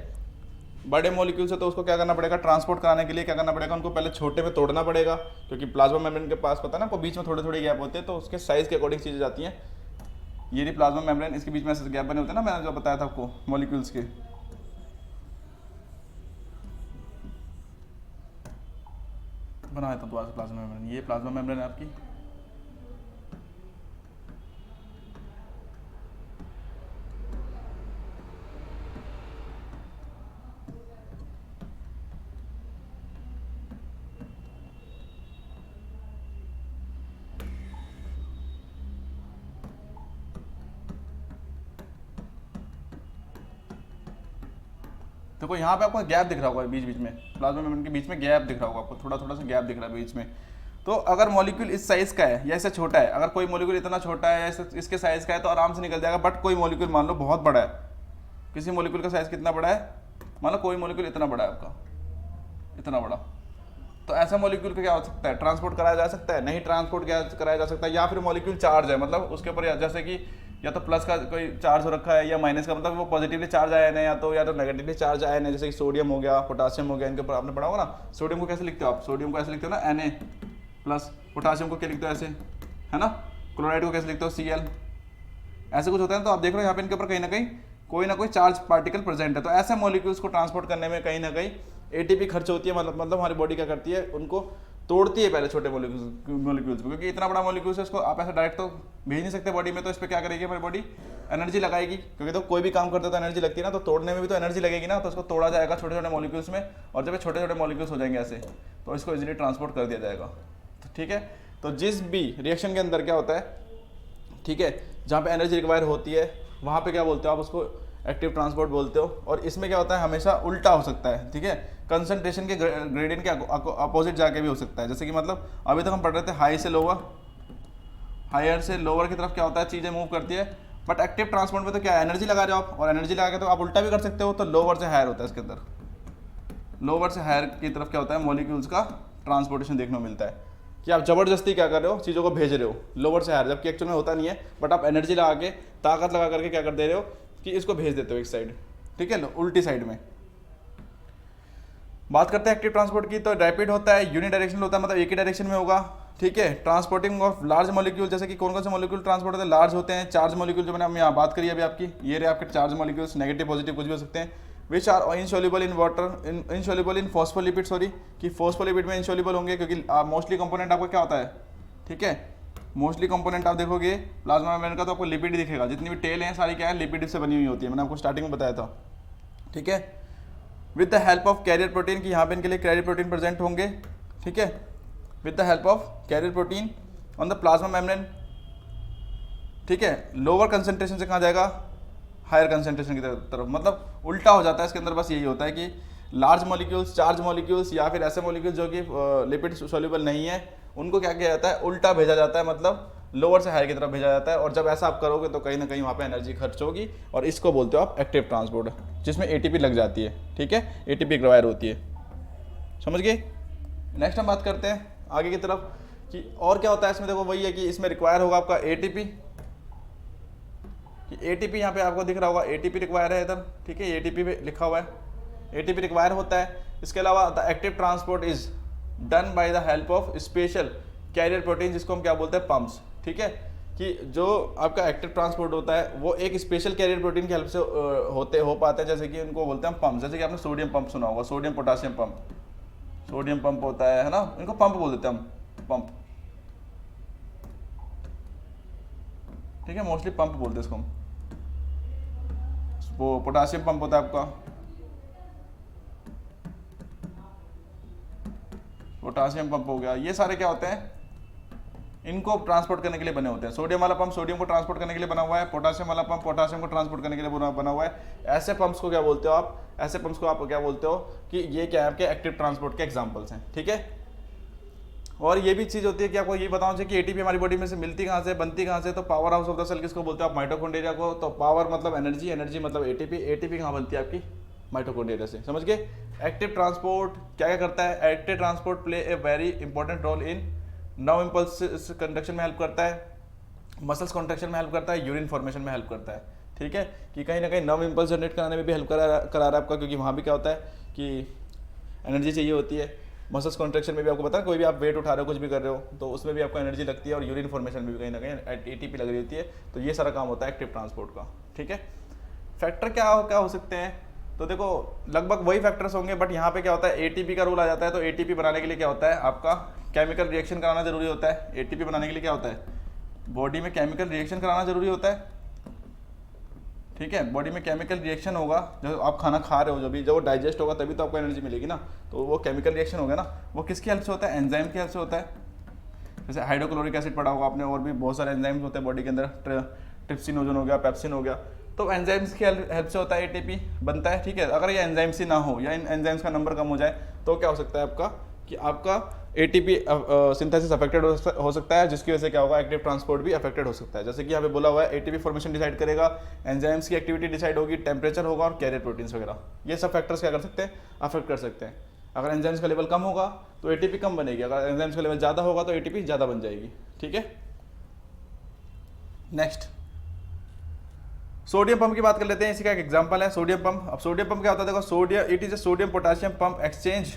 बड़े मॉलिक्यूल्स है तो उसको क्या करना पड़ेगा, ट्रांसपोर्ट कराने के लिए क्या करना पड़ेगा, उनको पहले छोटे में तोड़ना पड़ेगा, क्योंकि प्लाज्मा मेम्ब्रेन के पास पता है ना आपको बीच में थोड़े थोड़े गैप होते हैं, तो उसके साइज के अकॉर्डिंग चीज़ें जाती हैं। ये रही प्लाज्मा मेम्ब्रेन, इसके बीच में ऐसे गैप बने होते हैं ना, मैंने जो बताया था आपको मॉलिक्यूल्स के। बनाया था दोबारा से प्लाज्मा मेम्ब्रेन, ये प्लाज्मा मेम्ब्रेन है आपकी। देखो यहाँ पे आपको गैप दिख रहा होगा बीच बीच में, प्लाज्मा मेम्ब्रेन के बीच में गैप दिख रहा होगा आपको, थोड़ा थोड़ा सा गैप दिख रहा है बीच में। तो अगर मॉलिक्यूल इस साइज का है या इससे छोटा है, अगर कोई मॉलिक्यूल इतना छोटा है या इसके साइज का है तो आराम से निकल जाएगा। बट कोई मॉलिक्यूल मान लो बहुत बड़ा है, किसी मॉलिक्यूल का साइज कितना बड़ा है, मान लो कोई मॉलिक्यूल इतना बड़ा है आपका, इतना बड़ा, तो ऐसा मॉलिक्यूल का क्या हो सकता है, ट्रांसपोर्ट कराया जा सकता है, नहीं ट्रांसपोर्ट कराया जा सकता है। या फिर मॉलिक्यूल चार्ज है, मतलब उसके ऊपर जैसे कि या तो प्लस का कोई चार्ज हो रखा है या माइनस का, मतलब वो पॉजिटिवली चार्ज आया है या तो नेगेटिवली चार्ज आया है, जैसे कि सोडियम हो गया, पोटासियम हो गया, इनके ऊपर आपने पढ़ा होगा ना। सोडियम को कैसे लिखते हो आप, सोडियम को ऐसे लिखते हो ना Na प्लस, पोटासियम को क्या लिखते हो ऐसे, है ना, क्लोराइड को कैसे लिखते हो Cl, ऐसे कुछ होता है। तो आप देख रहे हो यहाँ पे इनके ऊपर कहीं ना कोई चार्ज पार्टिकल प्रेजेंट है। तो ऐसे मॉलिक्यूल्स को ट्रांसपोर्ट करने में कहीं ना कहीं एटीपी खर्च होती है, मतलब हमारी बॉडी क्या करती है, उनको तोड़ती है पहले छोटे मॉलिक्यूल्स को, क्योंकि इतना बड़ा मॉलिक्यूल्स है, इसको आप ऐसे डायरेक्ट तो भेज नहीं सकते बॉडी में। तो इस पर क्या करेगी हमारी बॉडी, एनर्जी लगाएगी, क्योंकि तो कोई भी काम करते तो एनर्जी लगती है ना, तो तोड़ने में भी तो एनर्जी लगेगी ना। तो इसको तोड़ा जाएगा छोटे छोटे मॉलिक्यूल्स में, और जब ये छोटे छोटे मॉलिक्यूल्स हो जाएंगे ऐसे, तो इसको इजीली ट्रांसपोर्ट कर दिया जाएगा। तो ठीक है, तो जिस भी रिएक्शन के अंदर क्या होता है, ठीक है, जहाँ पे एनर्जी रिक्वायर होती है वहाँ पे क्या बोलते हो आप, उसको एक्टिव ट्रांसपोर्ट बोलते हो। और इसमें क्या होता है, हमेशा उल्टा हो सकता है, ठीक है, कंसंट्रेशन के ग्रेडियंट के अपोजिट जाके भी हो सकता है। जैसे कि मतलब अभी तक हम पढ़ रहे थे हाई से लोअर, हायर से लोअर की तरफ क्या होता है, चीज़ें मूव करती है। बट एक्टिव ट्रांसपोर्ट में तो क्या है, एनर्जी लगा रहे हो आप, और एनर्जी लगा के तो आप उल्टा भी कर सकते हो। तो लोअर से हायर होता है इसके अंदर, लोअर से हायर की तरफ क्या होता है, मॉलिक्यूल्स का ट्रांसपोर्टेशन देखने को मिलता है, कि आप जबरदस्ती क्या कर रहे हो, चीज़ों को भेज रहे हो लोअर से हायर, जबकि एक्चुअल में होता नहीं है। बट आप एनर्जी लगा के, ताकत लगा करके क्या कर दे रहे हो कि इसको भेज देते हो एक साइड, ठीक है, उल्टी साइड में। बात करते हैं एक्टिव ट्रांसपोर्ट की, तो रैपिड होता है, यूनिडायरेक्शनल होता है, मतलब एक ही डायरेक्शन में होगा, ठीक है। ट्रांसपोर्टिंग ऑफ लार्ज मॉलिक्यूल, जैसे कि कौन कौन से मॉलिक्यूल ट्रांसपोर्ट होते हैं, लार्ज होते हैं। चार्ज मॉलिक्यूल जो मैंने यहाँ बात करी अभी आपकी, ये रहे आपके चार्ज मॉलिक्यूल्स, नेगेटिव पॉजिटिव कुछ भी हो सकते हैं। Which are insoluble in water, insoluble in phospholipid, sorry, कि फॉस्फोलिपिड में इनसोल्यूबल होंगे, क्योंकि मोस्टली कंपोनेंट आपका क्या होता है, ठीक है, मोस्टली कंपोनेंट आप देखोगे प्लाज्मा मेम्ब्रेन का तो आपको लिपिड दिखेगा, जितनी भी टेल हैं सारी क्या है, लिपिड से बनी हुई होती है, मैंने आपको स्टार्टिंग में बताया था, ठीक है। With the help of carrier protein, की यहाँ पे इनके लिए कैरियर प्रोटीन प्रेजेंट होंगे, ठीक है, with the help of carrier protein on the plasma membrane, ठीक है। लोअर कंसेंट्रेशन से कहाँ जाएगा, हायर कंसेंट्रेशन की तरफ, मतलब उल्टा हो जाता है इसके अंदर। बस यही होता है कि लार्ज मॉलिक्यूल्स, चार्ज मॉलिक्यूल्स या फिर ऐसे मॉलिक्यूल्स जो कि लिपिड सॉल्युबल नहीं है, उनको क्या किया जाता है, उल्टा भेजा जाता है, मतलब लोअर से हायर की तरफ भेजा जाता है। और जब ऐसा आप करोगे तो कहीं ना कहीं वहाँ पे एनर्जी खर्च होगी, और इसको बोलते हो आप एक्टिव ट्रांसपोर्ट, जिसमें एटीपी लग जाती है, ठीक है, एटीपी रिक्वायर होती है, समझ गए। नेक्स्ट हम बात करते हैं आगे की तरफ कि और क्या होता है इसमें। देखो वही है कि इसमें रिक्वायर होगा आपका एटीपी, कि एटीपी यहाँ पे आपको दिख रहा होगा, एटीपी रिक्वायर है इधर, ठीक है, एटीपी पे लिखा हुआ है, एटीपी रिक्वायर होता है। इसके अलावा the active transport is done by the help of special carrier protein, जिसको हम क्या बोलते हैं, पम्प्स, ठीक है, कि जो आपका एक्टिव ट्रांसपोर्ट होता है वो एक स्पेशल कैरियर प्रोटीन की हेल्प से हो पाते हैं, जैसे कि उनको बोलते हैं हम पम्प। जैसे कि आपने सोडियम पंप सुना होगा, sodium potassium pump, sodium pump होता है ना, इनको पंप बोल देते हैं हम, पंप, ठीक है, मोस्टली पंप बोलते हैं इसको हम। वो पोटासियम पंप होता है आपका, पोटासियम पंप हो गया, ये सारे क्या होते हैं, इनको ट्रांसपोर्ट करने के लिए बने होते हैं। सोडियम वाला पंप सोडियम को ट्रांसपोर्ट करने के लिए बना हुआ है, पोटासियम वाला पंप पोटासियम को ट्रांसपोर्ट करने के लिए बना हुआ है। ऐसे पंप्स को क्या बोलते हो आप, ऐसे पंप्स को आप क्या बोलते हो कि ये क्या है, आपके एक्टिव ट्रांसपोर्ट के एग्जांपल्स हैं, ठीक है। और ये भी चीज़ होती है कि आपको ये बताना चाहिए कि एटीपी हमारी बॉडी में से मिलती कहाँ से, बनती कहाँ से। तो power house of the cell किसको बोलते हो आप, माइटोकॉन्ड्रिया को। तो पावर मतलब एनर्जी, एनर्जी मतलब एटीपी, एटीपी कहाँ बनती है आपकी, माइटोकॉन्ड्रिया से, समझ गए। एक्टिव ट्रांसपोर्ट क्या क्या करता है, active transport play a very important role in nerve impulse conduction में हेल्प करता है, मसल्स कॉन्ट्रैक्शन में हेल्प करता है, यूरिन फॉर्मेशन में हेल्प करता है, ठीक है, कि कहीं ना कहीं नर्व इम्पल्स जनरेट कराने में भी हेल्प करा रहा है आपका, क्योंकि वहाँ भी क्या होता है कि एनर्जी चाहिए होती है। मसल्स कॉन्ट्रैक्शन में भी आपको पता है, कोई भी आप वेट उठा रहे हो, कुछ भी कर रहे हो, तो उसमें भी आपको एनर्जी लगती है, और यूरिन फॉर्मेशन में भी कहीं ना कहीं एटीपी लग रही होती है। तो ये सारा काम होता है एक्टिव ट्रांसपोर्ट का, ठीक है। फैक्टर क्या हो सकते हैं, तो देखो लगभग वही फैक्टर्स होंगे, बट यहाँ पे क्या होता है, एटीपी का रूल आ जाता है। तो एटीपी बनाने के लिए क्या होता है, आपका केमिकल रिएक्शन कराना जरूरी होता है। एटीपी बनाने के लिए क्या होता है, बॉडी में केमिकल रिएक्शन कराना जरूरी होता है, ठीक है। बॉडी में केमिकल रिएक्शन होगा, जब आप खाना खा रहे हो, जब वो डाइजेस्ट होगा तभी तो आपको एनर्जी मिलेगी ना। तो वो केमिकल रिएक्शन होगा ना, वो किसकी हेल्प से होता है, एंजाइम की हेल्प से होता है। जैसे हाइड्रोक्लोरिक एसिड पढ़ा होगा आपने, और भी बहुत सारे एंजाइम्स होते हैं बॉडी के अंदर, ट्रिप्सिनोजन हो गया, पेप्सिन हो गया। तो एंजाइम्स की हेल्प से होता है एटीपी बनता है, ठीक है। अगर ये एंजाइम्स ही ना हो या इन एंजाइम्स का नंबर कम हो जाए तो क्या हो सकता है आपका, कि आपका एटीपी सिंथेसिस अफेक्टेड हो सकता है, जिसकी वजह से क्या होगा, एक्टिव ट्रांसपोर्ट भी अफेक्टेड हो सकता है। जैसे कि यहाँ पे बोला हुआ है एटीपी फॉर्मेशन डिसाइड करेगा, एंजाइम्स की एक्टिविटी डिसाइड होगी, टेम्परेचर होगा और कैरियर प्रोटीन्स वगैरह, ये सब फैक्टर्स क्या कर सकते हैं, अफेक्ट कर सकते हैं। अगर एंजाइम्स का लेवल कम होगा तो एटीपी कम बनेगी, अगर एंजाइम्स का लेवल ज़्यादा होगा तो एटीपी ज़्यादा बन जाएगी। ठीक है, नेक्स्ट सोडियम पंप की बात कर लेते हैं। इसी का एक एग्जांपल है सोडियम पंप। अब सोडियम पंप क्या होता है, देखो sodium, it is a sodium potassium pump exchange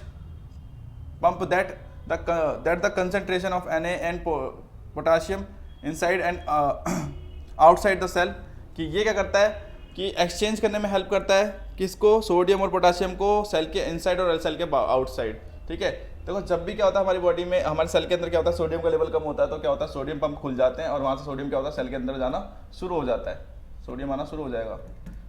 pump that the concentration of Na and potassium inside and outside the cell, कि ये क्या करता है कि एक्सचेंज करने में हेल्प करता है, किसको, सोडियम और पोटेशियम को, सेल के इनसाइड और सेल के आउटसाइड। ठीक है, देखो जब भी क्या होता है हमारी बॉडी में, हमारे सेल के अंदर क्या होता है, सोडियम का लेवल कम होता है तो क्या होता है, सोडियम पंप खुल जाते हैं और वहाँ से सोडियम क्या होता है, सेल के अंदर जाना शुरू हो जाता है, सोडियम आना शुरू हो जाएगा।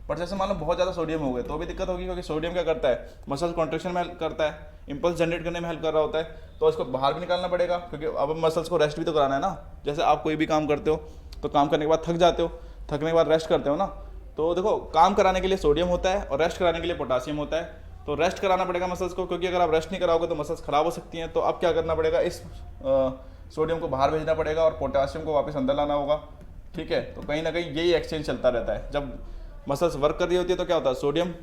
पर जैसे मान लो बहुत ज़्यादा सोडियम हो गए तो भी दिक्कत होगी, क्योंकि सोडियम क्या करता है, मसल कॉन्ट्रेक्शन में हेल्प करता है, इंपल्स जनरेट करने में हेल्प कर रहा होता है, तो इसको बाहर भी निकालना पड़ेगा, क्योंकि अब मसल्स को रेस्ट भी तो कराना है ना। जैसे आप कोई भी काम करते हो तो काम करने के बाद थक जाते हो, थकने के बाद रेस्ट करते हो ना, तो देखो काम कराने के लिए सोडियम होता है और रेस्ट कराने के लिए पोटेशियम होता है। तो रेस्ट कराना पड़ेगा मसल्स को, क्योंकि अगर आप रेस्ट नहीं कराओगे तो मसल्स खराब हो सकती हैं। तो अब क्या करना पड़ेगा, इस सोडियम को बाहर भेजना पड़ेगा और पोटेशियम को वापस अंदर लाना होगा। ठीक है, तो कहीं ना कहीं यही एक्सचेंज चलता रहता है। जब मसल्स वर्क कर रही होती है तो क्या होता है, सोडियम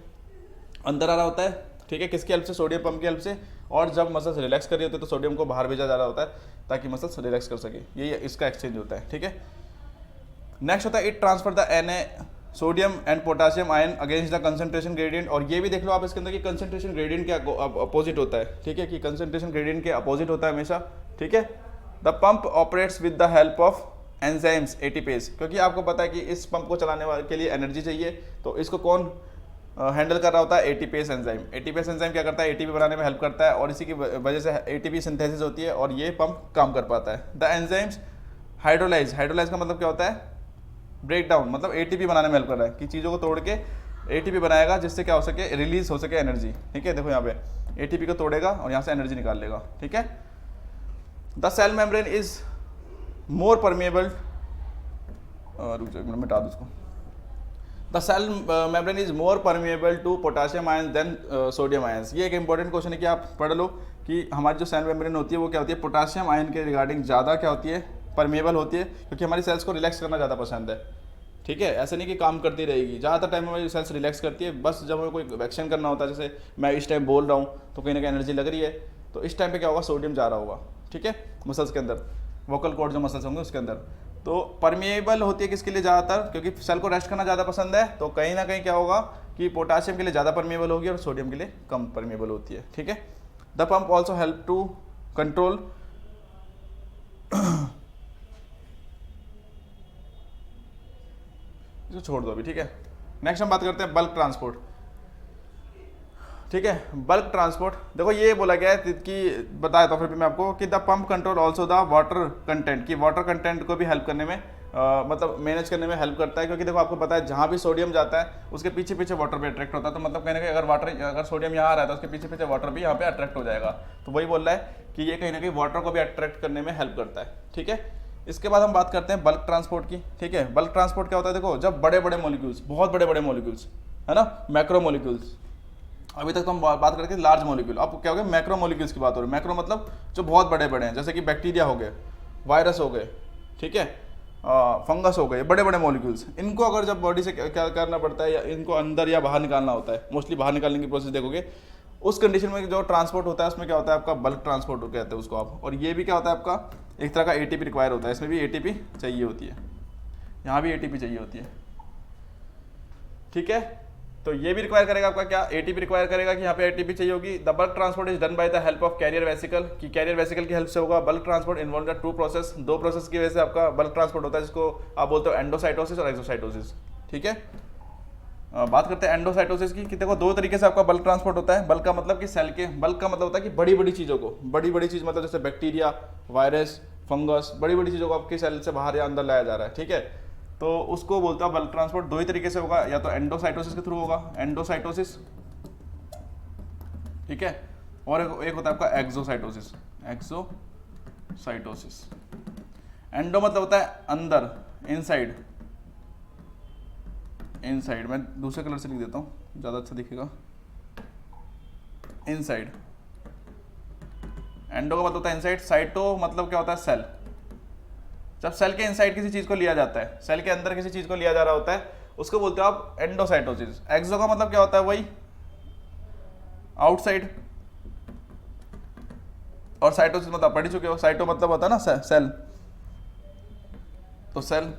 अंदर आ रहा होता है, ठीक है, किसकी हेल्प से, सोडियम पंप की हेल्प से, और जब मसल्स रिलैक्स कर रही होती है तो सोडियम को बाहर भेजा जा रहा होता है ताकि मसल्स रिलैक्स कर सके, यही इसका एक्सचेंज होता है। ठीक है, नेक्स्ट होता है it transfer the Na sodium and potassium ion against the concentration gradient. और ये भी देख लो आप इसके अंदर कि कंसंट्रेशन ग्रेडियंट के अपोजिट होता है। ठीक है, कि कंसंट्रेशन ग्रेडियंट के अपोजिट होता है हमेशा। ठीक है, the pump operates with the help of enzymes ATPase, क्योंकि आपको पता है कि इस पंप को चलाने वाले के लिए एनर्जी चाहिए, तो इसको कौन हैंडल कर रहा होता है, एटीपेज एंजाइम। एटीपेज एंजाइम क्या करता है, एटीपी बनाने में हेल्प करता है और इसी की वजह से एटीपी सिंथेसिस होती है और ये पंप काम कर पाता है। द एंजाइम्स हाइड्रोलाइज, हाइड्रोलाइज का मतलब क्या होता है, ब्रेक डाउन, मतलब एटीपी बनाने में हेल्प कर रहा है, कि चीज़ों को तोड़ के एटीपी बनाएगा जिससे क्या हो सके, रिलीज हो सके एनर्जी। ठीक है, देखो यहाँ पे एटीपी को तोड़ेगा और यहाँ से एनर्जी निकाल लेगा। ठीक है, the cell membrane is more permeable, रुक जाओ मिटा दो उसको, the cell membrane is more permeable to potassium ion than sodium ions. ये एक इंपॉर्टेंट क्वेश्चन है कि आप पढ़ लो कि हमारी जो सेल मेम्ब्रेन होती है वो क्या होती है, पोटेशियम आयन के रिगार्डिंग ज़्यादा क्या होती है, परमेबल होती है, क्योंकि हमारी सेल्स को रिलैक्स करना ज़्यादा पसंद है। ठीक है, ऐसा नहीं कि काम करती रहेगी, ज़्यादातर टाइम हमारी सेल्स रिलैक्स करती है, बस जब हमें कोई एक्शन करना होता है, जैसे मैं इस टाइम बोल रहा हूँ तो कहीं ना कहीं एनर्जी लग रही है, तो इस टाइम पे क्या होगा, सोडियम जा रहा होगा। ठीक है, मसल्स के अंदर, वोकल कॉर्ड जो मसल्स होंगे उसके अंदर, तो परमेबल होती है किसके लिए ज़्यादातर, क्योंकि सेल को रेस्ट करना ज़्यादा पसंद है, तो कहीं ना कहीं क्या होगा कि पोटेशियम के लिए ज़्यादा परमेबल होगी और सोडियम के लिए कम परमेबल होती है। ठीक है, the pump also help to control इसको छोड़ दो अभी। ठीक है, नेक्स्ट हम बात करते हैं बल्क ट्रांसपोर्ट। ठीक है, बल्क ट्रांसपोर्ट, देखो ये बोला गया है कि बताया था फिर भी मैं आपको कि the pump control also the water content, कि वाटर कंटेंट को भी हेल्प करने में मतलब मैनेज करने में हेल्प करता है, क्योंकि देखो आपको पता है जहाँ भी सोडियम जाता है उसके पीछे पीछे वाटर भी अट्रैक्ट होता है, तो मतलब कहीं ना कहीं अगर सोडियम यहाँ आ रहा है तो उसके पीछे पीछे वाटर भी यहाँ पे अट्रैक्ट हो जाएगा। तो वही बोल रहा है कि ये कहीं ना कहीं वाटर को भी अट्रैक्ट करने में हेल्प करता है। ठीक है, इसके बाद हम बात करते हैं बल्क ट्रांसपोर्ट की। ठीक है, बल्क ट्रांसपोर्ट क्या होता है, देखो जब बड़े बड़े मॉलिक्यूल्स, बहुत बड़े बड़े मॉलिक्यूल्स है ना, मैक्रो मॉलिक्यूल्स, अभी तक तो हम बात करके लार्ज मॉलिक्यूल, अब क्या हो गया, मैक्रो मॉलिक्यूल्स की बात हो रही है। मैक्रो मतलब जो बहुत बड़े बड़े हैं, जैसे कि बैक्टीरिया हो गए, वायरस हो गए, ठीक है, फंगस हो गए, बड़े बड़े मॉलिक्यूल्स, इनको अगर जब बॉडी से क्या करना पड़ता है, या इनको अंदर या बाहर निकालना होता है, मोस्टली बाहर निकालने की प्रोसेस देखोगे, उस कंडीशन में जो ट्रांसपोर्ट होता है उसमें क्या होता है आपका बल्क ट्रांसपोर्ट कहते हैं उसको आप। और ये भी क्या होता है आपका एक तरह का एटीपी रिक्वायर होता है, इसमें भी एटीपी चाहिए होती है, यहाँ भी एटीपी चाहिए होती है। ठीक है, तो ये भी रिक्वायर करेगा आपका क्या, एटीपी रिक्वायर करेगा कि यहाँ पे एटीपी चाहिए होगी। The bulk transport is done by the help of carrier vesicle, कि कैरियर वेसिकल की हेल्प से होगा। Bulk transport involve the two process, दो प्रोसेस की वजह से आपका बल्क ट्रांसपोर्ट होता है, जिसको आप बोलते हो एंडोसाइटोसिस और एक्सोसाइटोसिस। ठीक है, बात करते हैं एंडोसाइटोसिस की, कि देखो दो तरीके से आपका बल्क ट्रांसपोर्ट होता है। बल्क का मतलब कि सेल के, बल्क का मतलब होता है कि बड़ी बड़ी चीज़ों को, बड़ी बड़ी चीज़ मतलब जैसे बैक्टीरिया, वायरस, फंगस, बड़ी बड़ी चीज़ों को आपके सेल से बाहर या अंदर लाया जा रहा है। ठीक है, तो उसको बोलता है बल्क ट्रांसपोर्ट। दो ही तरीके से होगा, या तो एंडोसाइटोसिस के थ्रू होगा, एंडोसाइटोसिस, ठीक है, और एक होता है आपका एक्सोसाइटोसिस, एक्सोसाइटोसिस। एंडो मतलब होता है अंदर, इनसाइड, इनसाइड, मैं दूसरे कलर से लिख देता हूँ ज़्यादा अच्छा दिखेगा, इनसाइड। एंडो का मतलब होता है इनसाइड, साइटो मतलब क्या होता है सेल। जब सेल के इनसाइड किसी चीज को लिया जाता है, सेल के अंदर किसी चीज को लिया जा रहा होता है, उसको बोलते हो आप एंडोसाइटोसिस। एक्सो का मतलब क्या होता है, वही आउटसाइड, और साइटोसिस मतलब पढ़ चुके हो, साइटो मतलब होता है ना सेल। तो सेल,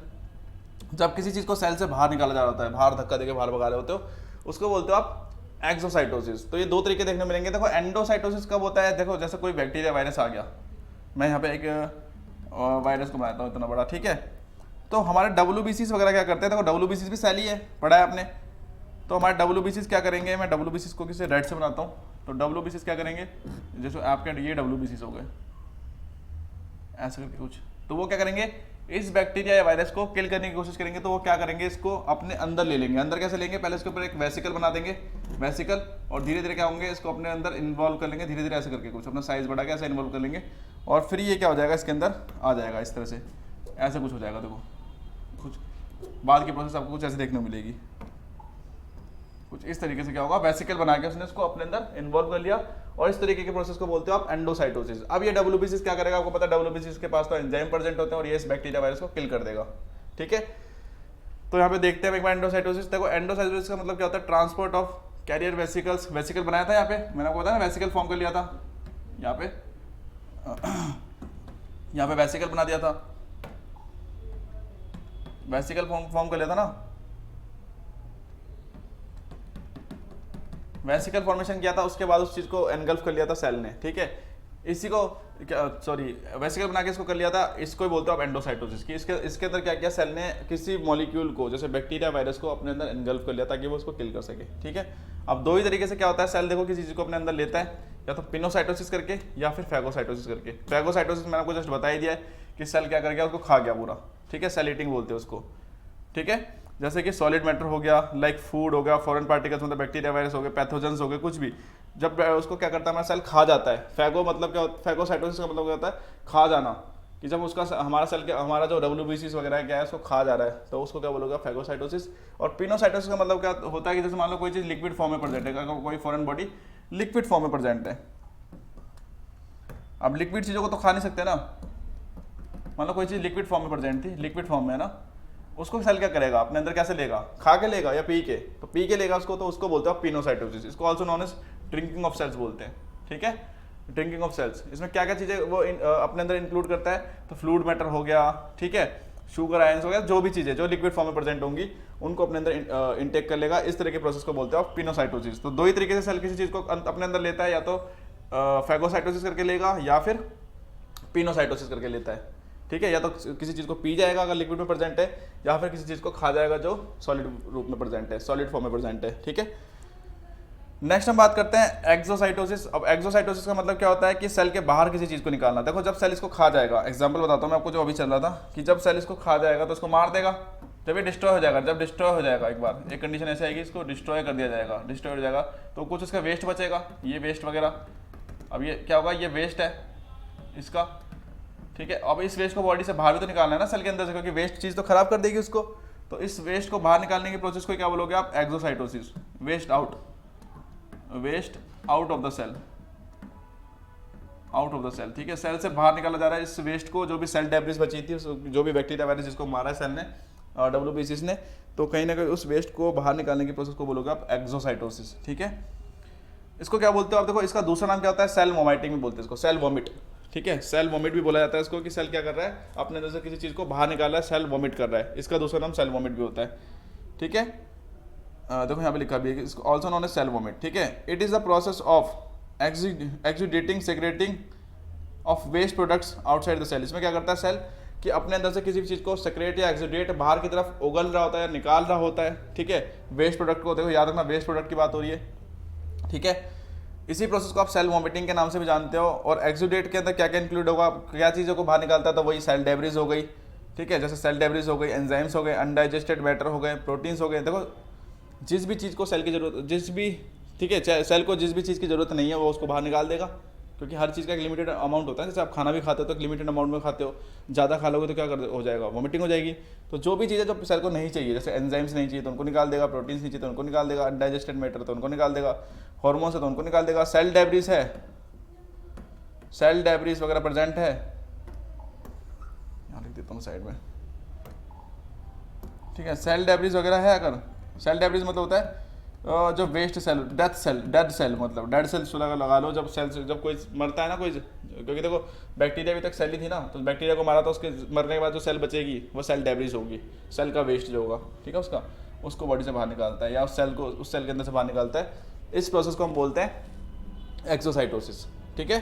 जब किसी चीज को सेल से बाहर निकाला जा रहा होता है, बाहर धक्का देके बाहर भगा रहे होते हो, उसको बोलते हो आप एक्सोसाइटोसिस। तो ये दो तरीके देखने मिलेंगे। देखो एंडोसाइटोसिस कब होता है, देखो जैसे कोई बैक्टीरिया वायरस आ गया, मैं यहाँ पे एक वायरस को बनाता हूँ इतना बड़ा, ठीक है। तो हमारे WBCs वगैरह क्या करते हैं, देखो WBCs भी सेल ही है, पढ़ा है आपने। तो हमारे WBCs क्या करेंगे, मैं WBCs को किसी रेड से बनाता हूँ। तो WBCs क्या करेंगे, जैसे आपके ये WBCs हो गए ऐसे करके कुछ, तो वो क्या करेंगे, इस बैक्टीरिया या वायरस को किल करने की कोशिश करेंगे। तो वो क्या करेंगे, इसको अपने अंदर ले लेंगे। अंदर कैसे लेंगे, पहले इसके ऊपर एक वेसिकल बना देंगे, वेसिकल, और धीरे धीरे क्या होंगे, इसको अपने अंदर इन्वॉल्व कर लेंगे, धीरे धीरे ऐसे करके कुछ अपना साइज बढ़ा के ऐसे इन्वॉल्व कर लेंगे, और फिर ये क्या हो जाएगा, इसके अंदर आ जाएगा इस तरह से, ऐसे कुछ हो जाएगा। देखो कुछ बाद की प्रोसेस आपको कुछ ऐसे देखने को मिलेगी, कुछ इस तरीके से क्या होगा, वेसिकल बना के उसने इसको अपने अंदर इन्वॉल्व कर लिया, और इस तरीके के प्रोसेस को बोलते हो आप एंडोसाइटोसिस। अब ये WBCs क्या करेगा, आपको पता है WBCs के पास तो एंजाइम प्रेजेंट होते हैं, और ये इस बैक्टीरिया वायरस को किल कर देगा, ठीक है। तो यहाँ पे देखते हैं एक बार एंडोसाइटोसिस। देखो एंडोसाइटोसिस का मतलब क्या होता है, transport of carrier vesicles. Vesicle बनाया था यहाँ पे, मैंने आपको बताया ना, वेसिकल फॉर्म कर लिया था यहाँ पे, यहाँ पे वेसिकल बना दिया था, वेसिकल फॉर्म कर लिया था ना, वेसिकल फॉर्मेशन किया था, उसके बाद उस चीज को एनगल्फ कर लिया था सेल ने, ठीक है। इसी को सॉरी वेसिकल बना के इसको कर लिया था, इसको ही बोलते हो आप एंडोसाइटोसिस की। इसके अंदर क्या किया, सेल ने किसी मॉलिक्यूल को, जैसे बैक्टीरिया वायरस को अपने अंदर एनगल्फ कर लिया ताकि वो उसको किल कर सके, ठीक है। अब दो ही तरीके से क्या होता है, सेल देखो किसी चीज को अपने अंदर लेता है, या तो पिनोसाइटोसिस करके या फिर फैगोसाइटोसिस करके। फैगोसाइटोसिस मैंने आपको जस्ट बता ही दिया है कि सेल क्या कर गया, उसको खा गया पूरा, ठीक है, सेल ईटिंग बोलते हैं उसको, ठीक है। जैसे कि सॉलिड मैटर हो गया, लाइक फूड हो गया, फॉरेन पार्टिकल्स मतलब बैक्टीरिया वायरस हो गए, पैथोजेंस हो गए, कुछ भी, जब उसको क्या करता है हमारा सेल खा जाता है। फैगो मतलब क्या, फैगोसाइटोसिस का मतलब क्या होता है, खा जाना, कि जब उसका हमारा सेल के, हमारा जो WBCs वगैरह क्या है उसको खा जा रहा है, तो उसको क्या बोलोगे, फैगोसाइटोसिस। और पिनोसाइटोसिस का मतलब क्या होता है कि जैसे मान लो कोई चीज़ लिक्विड फॉर्म में प्रेजेंट है, कोई फॉरेन बॉडी लिक्विड फॉर्म में प्रेजेंट है। अब लिक्विड चीज़ों को तो खा नहीं सकते ना, मान लो कोई चीज़ लिक्विड फॉर्म में प्रेजेंट थी, लिक्विड फॉर्म में है ना, उसको सेल क्या करेगा, अपने अंदर कैसे लेगा, खा के लेगा या पी के, तो पी के लेगा उसको, तो उसको बोलते हैं पिनोसाइटोसिस। इसको also known as drinking of cells बोलते हैं, ठीक है, ड्रिंकिंग ऑफ सेल्स। इसमें क्या क्या चीज़ें वो अपने अंदर इंक्लूड करता है, तो फ्लूइड मैटर हो गया, ठीक है, शुगर आयंस हो गया, जो भी चीज़ें जो लिक्विड फॉर्म में प्रेजेंट होंगी उनको अपने अंदर इनटेक कर लेगा। इस तरह के प्रोसेस को बोलते हैं पिनोसाइटोसिस। तो दो ही तरीके से सेल किसी चीज़ को अपने अंदर लेता है, या तो फैगोसाइटोसिस करके लेगा या फिर पिनोसाइटोसिस करके लेता है, ठीक है। या तो किसी चीज़ को पी जाएगा अगर लिक्विड में प्रेजेंट है, या फिर किसी चीज़ को खा जाएगा जो सॉलिड रूप में प्रेजेंट है, सॉलिड फॉर्म में प्रेजेंट है, ठीक है। नेक्स्ट हम बात करते हैं एक्सोसाइटोसिस। अब एक्सोसाइटोसिस का मतलब क्या होता है कि सेल के बाहर किसी चीज़ को निकालना। देखो जब सेल इसको खा जाएगा, एग्जांपल बताता हूँ मैं आपको जो अभी चल रहा था, कि जब सेल इसको खा जाएगा तो इसको मार देगा, जब ये डिस्ट्रॉय हो जाएगा, जब डिस्ट्रॉय हो जाएगा एक बार, एक कंडीशन ऐसी आएगी, इसको डिस्ट्रॉय कर दिया जाएगा, डिस्ट्रॉय हो जाएगा तो कुछ इसका वेस्ट बचेगा, ये वेस्ट वगैरह। अब ये क्या होगा, ये वेस्ट है इसका, ठीक है। अब इस वेस्ट को बॉडी से बाहर भी तो निकालना है ना सेल के अंदर से, क्योंकि वेस्ट चीज़ तो खराब कर देगी उसको। तो इस वेस्ट को बाहर निकालने की प्रोसेस को क्या बोलोगे आप, exocytosis. Waste out of the cell, out of the cell, ठीक है, सेल से बाहर निकाला जा रहा है इस वेस्ट को, जो भी सेल डेब्रिस बची थी, जो भी बैक्टीरिया वायरस जिसको मारा है सेल ने, WBCs ने, तो कहीं ना कहीं उस वेस्ट को बाहर निकालने की प्रोसेस को बोलोगे आप एक्सोसाइटोसिस, ठीक है। इसको क्या बोलते हो आप, देखो इसका दूसरा नाम क्या होता है, सेल वोमिटिंग भी बोलते हैं इसको, सेल वोमिट, ठीक है, सेल वोमिट भी बोला जाता है इसको, कि सेल क्या कर रहा है, अपने अंदर से किसी चीज़ को बाहर निकाल रहा है, सेल वोमिट कर रहा है, इसका दूसरा नाम सेल वोमिट भी होता है, ठीक है। देखो यहाँ पे लिखा भी है, also known as cell vomit, ठीक है। It is the process of exudating secreting of waste products outside the cell. इसमें क्या करता है सेल, कि अपने अंदर से किसी भी चीज़ को सेक्रेट या एक्सुडेट बाहर की तरफ उगल रहा होता है, निकाल रहा होता है, ठीक है, वेस्ट प्रोडक्ट को। देखो याद रखना, वेस्ट प्रोडक्ट की बात हो रही है, ठीक है। इसी प्रोसेस को आप सेल वोमिटिंग के नाम से भी जानते हो। और एक्सुडेट के अंदर क्या क्या इंक्लूड होगा, क्या चीज़ों को बाहर निकालता है, तो वही सेल डेब्रिस हो गई, ठीक है, जैसे सेल डेब्रिस हो गई, एंजाइम्स हो गए, अनडाइजेस्टेड मैटर हो गए, प्रोटीन्स हो गए। देखो जिस भी चीज़ को सेल की जरूरत, जिस भी, ठीक है, सेल को जिस भी चीज़ की जरूरत नहीं है वो उसको बाहर निकाल देगा, क्योंकि हर चीज़ का एक लिमिटेड अमाउंट होता है। जैसे आप खाना भी खाते हो तो एक लिमिटेड अमाउंट में खाते हो, ज़्यादा खा लोगे तो क्या हो जाएगा, वोमिटिंग हो जाएगी। तो जो भी चीज़ें जो सेल को नहीं चाहिए, जैसे एंजाइम्स नहीं चाहिए तो उनको निकाल देगा, प्रोटीन्स नहीं चाहिए तो उनको निकाल देगा, अनडाइजेस्टेड मैटर तो उनको निकाल देगा, हार्मोन्स है तो उनको निकाल देगा। सेल डेब्रिस है, सेल डेब्रिस वगैरह प्रेजेंट है, यहाँ लिख देता हूँ साइड में, ठीक है। सेल डेब्रिस वगैरह है, अगर सेल डेब्रिस मतलब होता है जो waste cell, death cell, dead cell, मतलब डेड सेल्स लगा लो, जब सेल, जब कोई मरता है ना कोई, क्योंकि देखो बैक्टीरिया भी तक सेल ही थी ना, तो बैक्टीरिया को मारा तो उसके मरने के बाद जो सेल बचेगी वो सेल डेब्रिस होगी, सेल का वेस्ट जो होगा, ठीक है, उसको बॉडी से बाहर निकालता है, या उस सेल को उस सेल के अंदर से बाहर निकालता है। इस प्रोसेस को हम बोलते हैं एक्सोसाइटोसिस, ठीक है।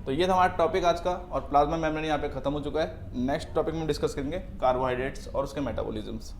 तो ये था हमारा टॉपिक आज का, और प्लाज्मा मेम्ब्रेन यहाँ पे खत्म हो चुका है। नेक्स्ट टॉपिक में डिस्कस करेंगे कार्बोहाइड्रेट्स और उसके मेटाबॉलिज्म्स।